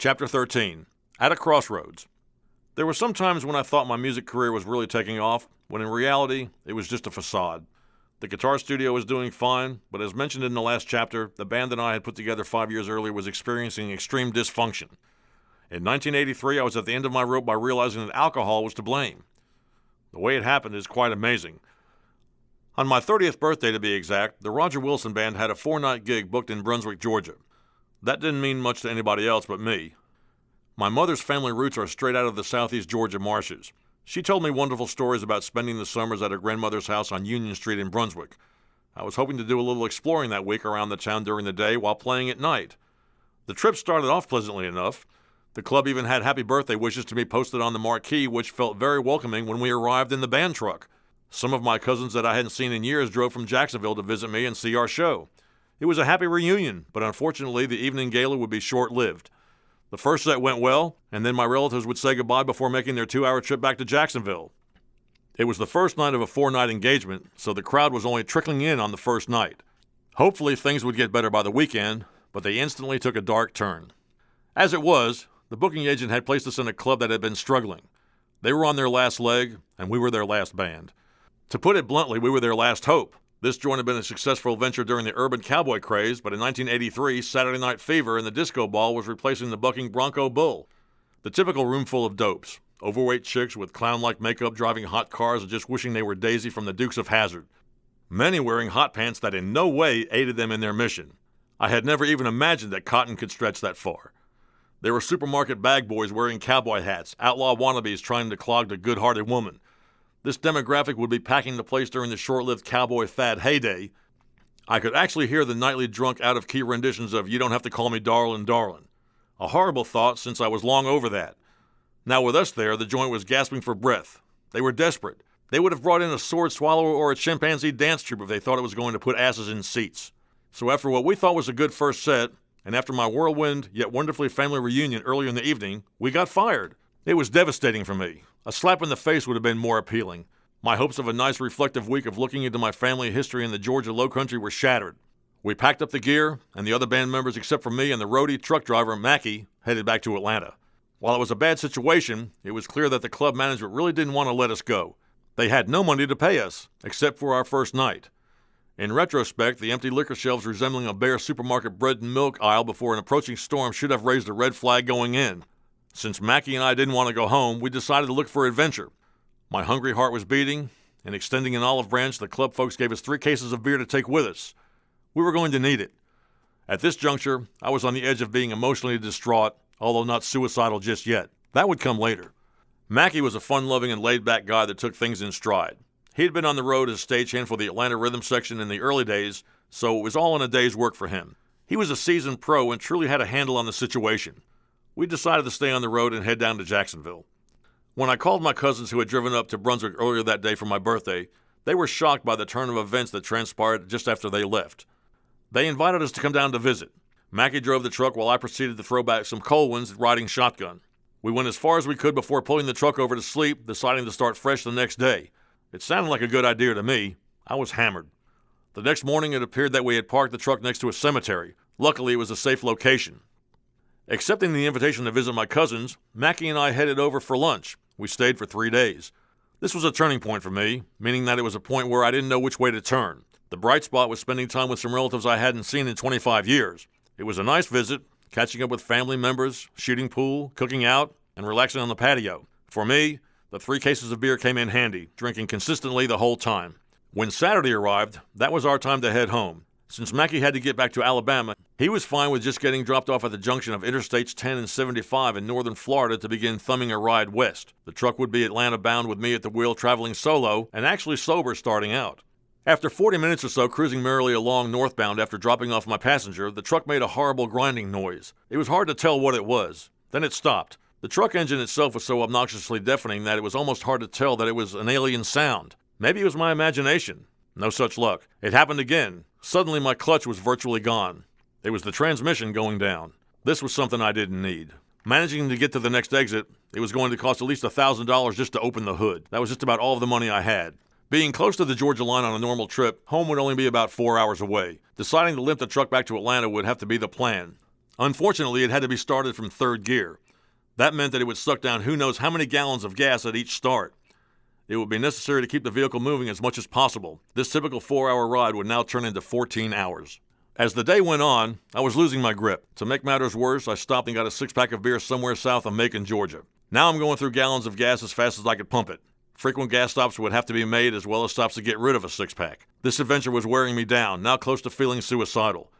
Chapter 13. At a Crossroads. There were some times when I thought my music career was really taking off, when in reality, it was just a facade. The guitar studio was doing fine, but as mentioned in the last chapter, the band that I had put together 5 years earlier was experiencing extreme dysfunction. In 1983, I was at the end of my rope by realizing that alcohol was to blame. The way it happened is quite amazing. On my 30th birthday, to be exact, the Roger Wilson Band had a 4-night gig booked in Brunswick, Georgia. That didn't mean much to anybody else but me. My mother's family roots are straight out of the southeast Georgia marshes. She told me wonderful stories about spending the summers at her grandmother's house on Union Street in Brunswick. I was hoping to do a little exploring that week around the town during the day while playing at night. The trip started off pleasantly enough. The club even had happy birthday wishes to be posted on the marquee, which felt very welcoming when we arrived in the band truck. Some of my cousins that I hadn't seen in years drove from Jacksonville to visit me and see our show. It was a happy reunion, but unfortunately the evening gala would be short-lived. The first set went well, and then my relatives would say goodbye before making their 2-hour trip back to Jacksonville. It was the first night of a 4-night engagement, so the crowd was only trickling in on the first night. Hopefully things would get better by the weekend, but they instantly took a dark turn. As it was, the booking agent had placed us in a club that had been struggling. They were on their last leg, and we were their last band. To put it bluntly, we were their last hope. This joint had been a successful venture during the urban cowboy craze, but in 1983, Saturday Night Fever and the Disco Ball was replacing the bucking Bronco Bull. The typical room full of dopes, overweight chicks with clown-like makeup driving hot cars and just wishing they were Daisy from the Dukes of Hazzard. Many wearing hot pants that in no way aided them in their mission. I had never even imagined that cotton could stretch that far. There were supermarket bag boys wearing cowboy hats, outlaw wannabes trying to clog the good-hearted woman. This demographic would be packing the place during the short-lived cowboy fad heyday. I could actually hear the nightly drunk out-of-key renditions of You Don't Have to Call Me Darlin', Darlin'. A horrible thought since I was long over that. Now with us there, the joint was gasping for breath. They were desperate. They would have brought in a sword swallower or a chimpanzee dance troupe if they thought it was going to put asses in seats. So after what we thought was a good first set, and after my whirlwind yet wonderfully family reunion earlier in the evening, we got fired. It was devastating for me. A slap in the face would have been more appealing. My hopes of a nice reflective week of looking into my family history in the Georgia Lowcountry were shattered. We packed up the gear, and the other band members except for me and the roadie truck driver, Mackie, headed back to Atlanta. While it was a bad situation, it was clear that the club management really didn't want to let us go. They had no money to pay us, except for our first night. In retrospect, the empty liquor shelves resembling a bare supermarket bread and milk aisle before an approaching storm should have raised a red flag going in. Since Mackie and I didn't want to go home, we decided to look for adventure. My hungry heart was beating, and extending an olive branch, the club folks gave us 3 cases of beer to take with us. We were going to need it. At this juncture, I was on the edge of being emotionally distraught, although not suicidal just yet. That would come later. Mackie was a fun-loving and laid-back guy that took things in stride. He had been on the road as stagehand for the Atlanta Rhythm section in the early days, so it was all in a day's work for him. He was a seasoned pro and truly had a handle on the situation. We decided to stay on the road and head down to Jacksonville. When I called my cousins who had driven up to Brunswick earlier that day for my birthday, they were shocked by the turn of events that transpired just after they left. They invited us to come down to visit. Mackie drove the truck while I proceeded to throw back some cold ones riding shotgun. We went as far as we could before pulling the truck over to sleep, deciding to start fresh the next day. It sounded like a good idea to me. I was hammered. The next morning it appeared that we had parked the truck next to a cemetery. Luckily it was a safe location. Accepting the invitation to visit my cousins, Mackie and I headed over for lunch. We stayed for 3 days. This was a turning point for me, meaning that it was a point where I didn't know which way to turn. The bright spot was spending time with some relatives I hadn't seen in 25 years. It was a nice visit, catching up with family members, shooting pool, cooking out, and relaxing on the patio. For me, the 3 cases of beer came in handy, drinking consistently the whole time. When Saturday arrived, that was our time to head home. Since Mackie had to get back to Alabama, he was fine with just getting dropped off at the junction of Interstates 10 and 75 in northern Florida to begin thumbing a ride west. The truck would be Atlanta-bound with me at the wheel traveling solo, and actually sober starting out. After 40 minutes or so cruising merrily along northbound after dropping off my passenger, the truck made a horrible grinding noise. It was hard to tell what it was. Then it stopped. The truck engine itself was so obnoxiously deafening that it was almost hard to tell that it was an alien sound. Maybe it was my imagination. No such luck. It happened again. Suddenly my clutch was virtually gone. It was the transmission going down. This was something I didn't need. Managing to get to the next exit, it was going to cost at least $1,000 just to open the hood. That was just about all of the money I had. Being close to the Georgia line on a normal trip, home would only be about 4 hours away. Deciding to limp the truck back to Atlanta would have to be the plan. Unfortunately, it had to be started from third gear. That meant that it would suck down who knows how many gallons of gas at each start. It would be necessary to keep the vehicle moving as much as possible. This typical 4-hour ride would now turn into 14 hours. As the day went on, I was losing my grip. To make matters worse, I stopped and got a 6-pack of beer somewhere south of Macon, Georgia. Now I'm going through gallons of gas as fast as I could pump it. Frequent gas stops would have to be made, as well as stops to get rid of a 6-pack. This adventure was wearing me down, now close to feeling suicidal.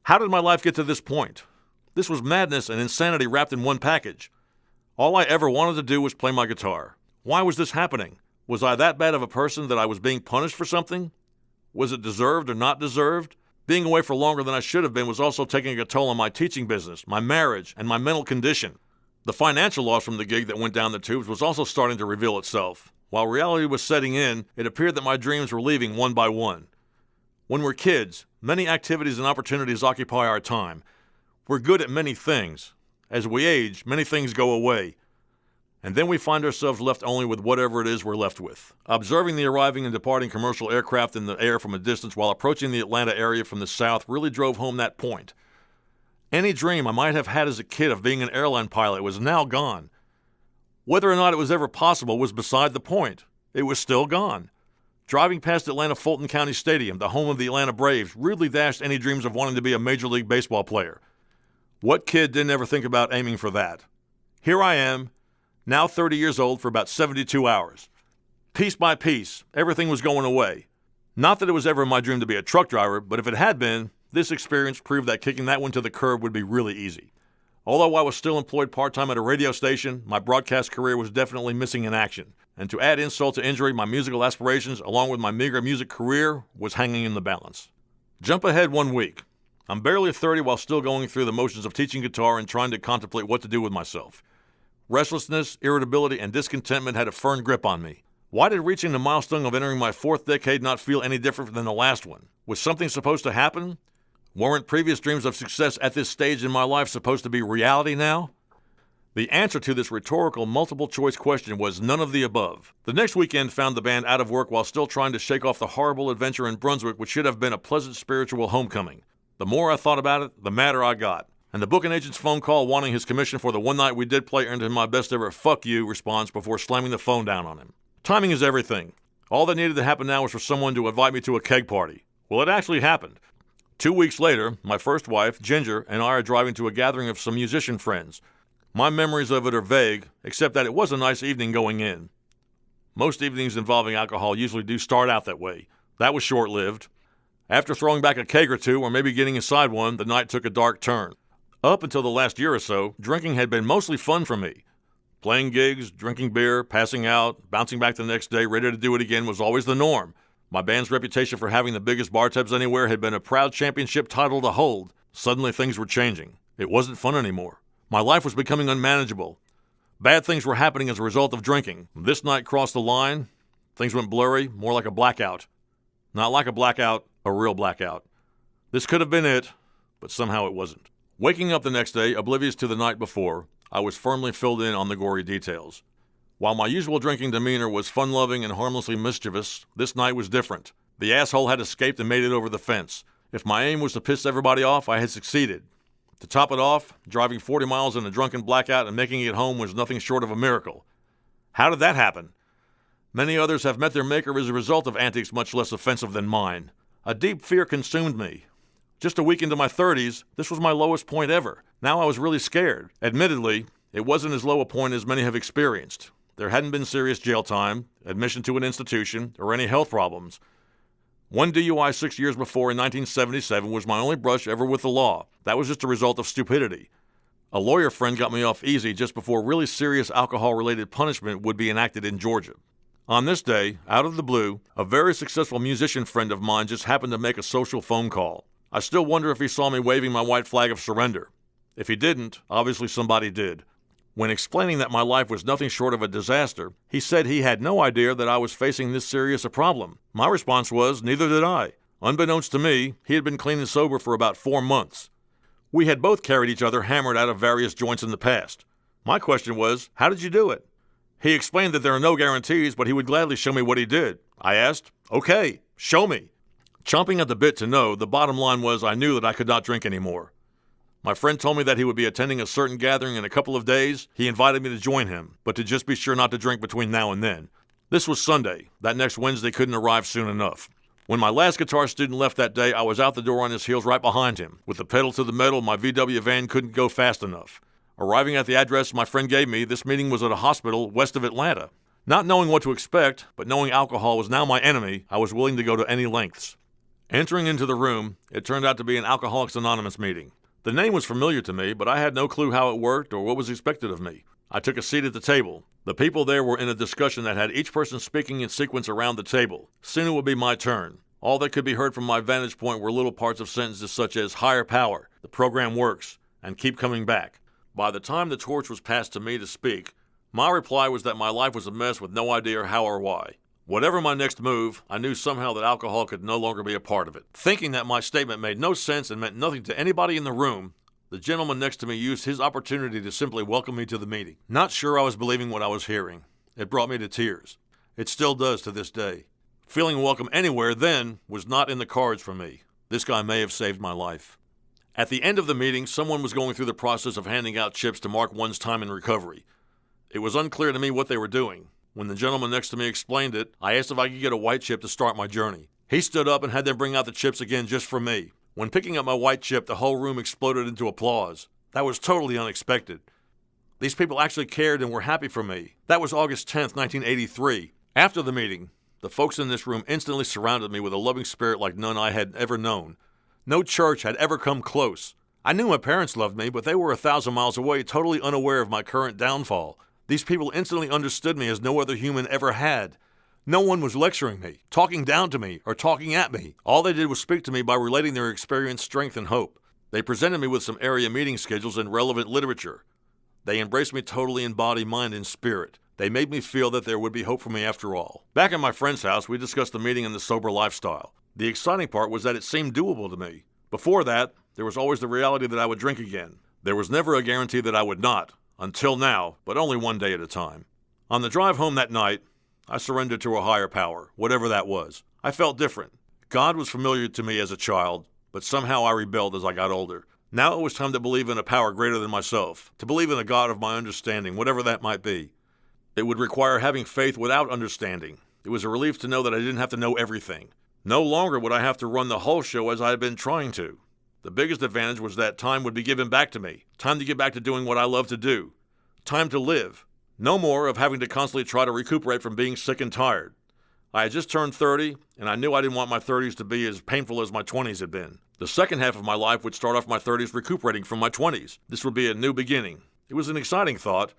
How did my life get to this point? This was madness and insanity wrapped in one package. All I ever wanted to do was play my guitar. Why was this happening? Was I that bad of a person that I was being punished for something? Was it deserved or not deserved? Being away for longer than I should have been was also taking a toll on my teaching business, my marriage, and my mental condition. The financial loss from the gig that went down the tubes was also starting to reveal itself. While reality was setting in, it appeared that my dreams were leaving one by one. When we're kids, many activities and opportunities occupy our time. We're good at many things. As we age, many things go away. And then we find ourselves left only with whatever it is we're left with. Observing the arriving and departing commercial aircraft in the air from a distance while approaching the Atlanta area from the south really drove home that point. Any dream I might have had as a kid of being an airline pilot was now gone. Whether or not it was ever possible was beside the point. It was still gone. Driving past Atlanta Fulton County Stadium, the home of the Atlanta Braves, rudely dashed any dreams of wanting to be a Major League Baseball player. What kid didn't ever think about aiming for that? Here I am, now 30 years old for about 72 hours. Piece by piece, everything was going away. Not that it was ever my dream to be a truck driver, but if it had been, this experience proved that kicking that one to the curb would be really easy. Although I was still employed part-time at a radio station, my broadcast career was definitely missing in action. And to add insult to injury, my musical aspirations, along with my meager music career, was hanging in the balance. Jump ahead 1 week. I'm barely 30 while still going through the motions of teaching guitar and trying to contemplate what to do with myself. Restlessness, irritability, and discontentment had a firm grip on me. Why did reaching the milestone of entering my 4th decade not feel any different than the last one? Was something supposed to happen? Weren't previous dreams of success at this stage in my life supposed to be reality now? The answer to this rhetorical multiple-choice question was none of the above. The next weekend found the band out of work while still trying to shake off the horrible adventure in Brunswick, which should have been a pleasant spiritual homecoming. The more I thought about it, the madder I got. And the booking agent's phone call wanting his commission for the one night we did play earned him my best ever "fuck you" response before slamming the phone down on him. Timing is everything. All that needed to happen now was for someone to invite me to a keg party. Well, it actually happened. 2 weeks later, my first wife, Ginger, and I are driving to a gathering of some musician friends. My memories of it are vague, except that it was a nice evening going in. Most evenings involving alcohol usually do start out that way. That was short-lived. After throwing back a keg or two, or maybe getting inside one, the night took a dark turn. Up until the last year or so, drinking had been mostly fun for me. Playing gigs, drinking beer, passing out, bouncing back the next day, ready to do it again was always the norm. My band's reputation for having the biggest bar tabs anywhere had been a proud championship title to hold. Suddenly things were changing. It wasn't fun anymore. My life was becoming unmanageable. Bad things were happening as a result of drinking. This night crossed the line. Things went blurry, more like a blackout. Not like a blackout, a real blackout. This could have been it, but somehow it wasn't. Waking up the next day, oblivious to the night before, I was firmly filled in on the gory details. While my usual drinking demeanor was fun-loving and harmlessly mischievous, this night was different. The asshole had escaped and made it over the fence. If my aim was to piss everybody off, I had succeeded. To top it off, driving 40 miles in a drunken blackout and making it home was nothing short of a miracle. How did that happen? Many others have met their maker as a result of antics much less offensive than mine. A deep fear consumed me. Just a week into my 30s, this was my lowest point ever. Now I was really scared. Admittedly, it wasn't as low a point as many have experienced. There hadn't been serious jail time, admission to an institution, or any health problems. One DUI 6 years before in 1977 was my only brush ever with the law. That was just a result of stupidity. A lawyer friend got me off easy just before really serious alcohol-related punishment would be enacted in Georgia. On this day, out of the blue, a very successful musician friend of mine just happened to make a social phone call. I still wonder if he saw me waving my white flag of surrender. If he didn't, obviously somebody did. When explaining that my life was nothing short of a disaster, he said he had no idea that I was facing this serious a problem. My response was, neither did I. Unbeknownst to me, he had been clean and sober for about 4 months. We had both carried each other hammered out of various joints in the past. My question was, how did you do it? He explained that there are no guarantees, but he would gladly show me what he did. I asked, okay, show me. Chomping at the bit to know, the bottom line was I knew that I could not drink anymore. My friend told me that he would be attending a certain gathering in a couple of days. He invited me to join him, but to just be sure not to drink between now and then. This was Sunday. That next Wednesday couldn't arrive soon enough. When my last guitar student left that day, I was out the door on his heels right behind him. With the pedal to the metal, my VW van couldn't go fast enough. Arriving at the address my friend gave me, this meeting was at a hospital west of Atlanta. Not knowing what to expect, but knowing alcohol was now my enemy, I was willing to go to any lengths. Entering into the room, it turned out to be an Alcoholics Anonymous meeting. The name was familiar to me, but I had no clue how it worked or what was expected of me. I took a seat at the table. The people there were in a discussion that had each person speaking in sequence around the table. Soon it would be my turn. All that could be heard from my vantage point were little parts of sentences such as higher power, the program works, and keep coming back. By the time the torch was passed to me to speak, my reply was that my life was a mess with no idea how or why. Whatever my next move, I knew somehow that alcohol could no longer be a part of it. Thinking that my statement made no sense and meant nothing to anybody in the room, the gentleman next to me used his opportunity to simply welcome me to the meeting. Not sure I was believing what I was hearing. It brought me to tears. It still does to this day. Feeling welcome anywhere then was not in the cards for me. This guy may have saved my life. At the end of the meeting, someone was going through the process of handing out chips to mark one's time in recovery. It was unclear to me what they were doing. When the gentleman next to me explained it, I asked if I could get a white chip to start my journey. He stood up and had them bring out the chips again just for me. When picking up my white chip, the whole room exploded into applause. That was totally unexpected. These people actually cared and were happy for me. That was August 10th, 1983. After the meeting, the folks in this room instantly surrounded me with a loving spirit like none I had ever known. No church had ever come close. I knew my parents loved me, but they were 1,000 miles away, totally unaware of my current downfall. These people instantly understood me as no other human ever had. No one was lecturing me, talking down to me, or talking at me. All they did was speak to me by relating their experience, strength, and hope. They presented me with some area meeting schedules and relevant literature. They embraced me totally in body, mind, and spirit. They made me feel that there would be hope for me after all. Back at my friend's house, we discussed the meeting and the sober lifestyle. The exciting part was that it seemed doable to me. Before that, there was always the reality that I would drink again. There was never a guarantee that I would not. Until now, but only one day at a time. On the drive home that night, I surrendered to a higher power, whatever that was. I felt different. God was familiar to me as a child, but somehow I rebelled as I got older. Now it was time to believe in a power greater than myself, to believe in a God of my understanding, whatever that might be. It would require having faith without understanding. It was a relief to know that I didn't have to know everything. No longer would I have to run the whole show as I had been trying to. The biggest advantage was that time would be given back to me. Time to get back to doing what I love to do. Time to live. No more of having to constantly try to recuperate from being sick and tired. I had just turned 30, and I knew I didn't want my 30s to be as painful as my 20s had been. The second half of my life would start off my 30s recuperating from my 20s. This would be a new beginning. It was an exciting thought.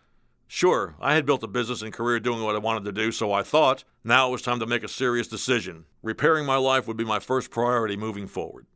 Sure, I had built a business and career doing what I wanted to do, so I thought now it was time to make a serious decision. Repairing my life would be my first priority moving forward.